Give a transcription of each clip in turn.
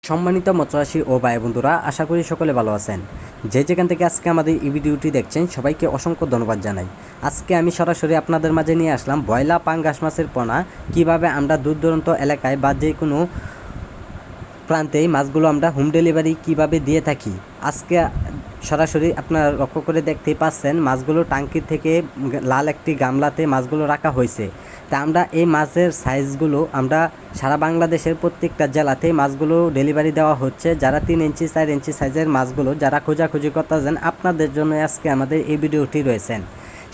সম্মানিত মৎস্যচাষী ও ভাই বন্ধুরা, আশা করি সকলে ভালো আছেন। যে যেখান থেকে আজকে আমাদের এই ভিডিওটি দেখছেন সবাইকে অসংখ্য ধন্যবাদ জানাই। আজকে আমি সরাসরি আপনাদের মাঝে নিয়ে আসলাম বয়লা পাঙ্গাস মাছের পোনা কিভাবে আমরা দূর দূরান্ত এলাকায় বা যে কোনো প্রান্তেই মাছগুলো আমরা হোম ডেলিভারি কিভাবে দিয়ে থাকি। আজকে সরাসরি আপনারা লক্ষ্য করে দেখতেই পাচ্ছেন মাছগুলো টাঙ্কি থেকে লাল একটি গামলাতে মাছগুলো রাখা হয়েছে। তা আমরা এই মাছের সাইজগুলো আমরা সারা বাংলাদেশের প্রত্যেকটা জেলাতেই মাছগুলো ডেলিভারি দেওয়া হচ্ছে। যারা 3 ইঞ্চি 4 ইঞ্চি সাইজের মাছগুলো যারা খোঁজাখুঁজি করতেছেন আপনাদের জন্য আজকে আমাদের এই ভিডিওটি রয়েছেন।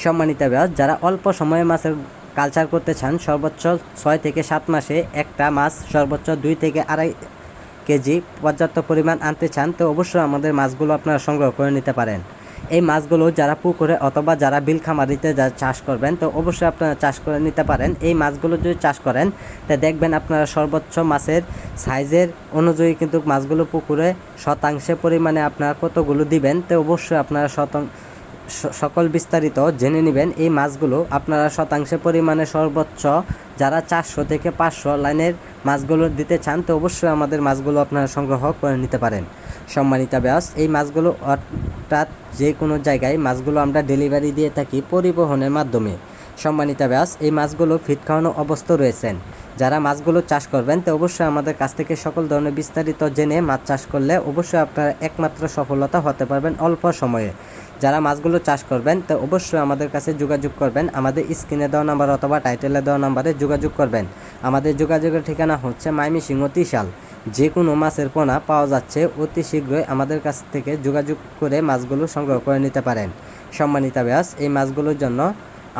সম্মানিত ভাই, যারা অল্প সময়ে মাছের কালচার করতে চান, সর্বোচ্চ 6 থেকে 7 মাসে একটা মাছ সর্বোচ্চ 2 থেকে 2.5 কেজি পর্যাপ্ত পরিমাণ আনতে চান, তো অবশ্যই আমাদের মাছগুলো আপনারা সংগ্রহ করে নিতে পারেন। এই মাছগুলো যারা পুকুরে অথবা যারা বিল খামারিতে যারা চাষ করবেন, তো অবশ্যই আপনারা চাষ করে নিতে পারেন। এই মাছগুলো যদি চাষ করেন তা দেখবেন আপনারা সর্বোচ্চ মাছের সাইজের অনুযায়ী কিন্তু মাছগুলো পুকুরে শতাংশে পরিমাণে আপনারা কতগুলো দিবেন, তো অবশ্যই আপনারা সকল বিস্তারিত জেনে নেবেন। এই মাছগুলো আপনারা শতাংশে পরিমাণে সর্বোচ্চ যারা 400 থেকে 500 লাইনের মাছগুলো দিতে চান, তো অবশ্যই আমাদের মাছগুলো আপনারা সংগ্রহ করে নিতে পারেন। সম্মানিত ব্যাস, এই মাছগুলো অর্থাৎ যে কোনো জায়গায় মাছগুলো আমরা ডেলিভারি দিয়ে থাকি পরিবহনের মাধ্যমে। সম্মানিত ব্যাস, এই মাছগুলো ফিট খাওয়ানো অবস্থা রয়েছেন। যারা মাছগুলো চাষ করবেন, তো অবশ্যই আমাদের কাছ থেকে সকল ধরনের বিস্তারিত জেনে মাছ চাষ করলে অবশ্যই আপনারা একমাত্র সফলতা হতে পারবেন অল্প সময়ে। যারা মাছগুলো চাষ করবেন, তো অবশ্যই আমাদের কাছে যোগাযোগ করবেন। আমাদের স্ক্রিনে দেওয়া নাম্বার অথবা টাইটেলে দেওয়া নাম্বারে যোগাযোগ করবেন। আমাদের যোগাযোগের ঠিকানা হচ্ছে ময়মনসিংহ ত্রিশাল। যে কোনো মাছের পোনা পাওয়া যাচ্ছে, অতি শীঘ্রই আমাদের কাছ থেকে যোগাযোগ করে মাছগুলো সংগ্রহ করে নিতে পারেন। সম্মানিত ব্যাস, এই মাছগুলোর জন্য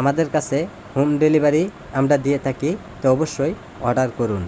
আমাদের কাছে হোম ডেলিভারি আমরা দিয়ে থাকি, তো অবশ্যই অর্ডার করুন।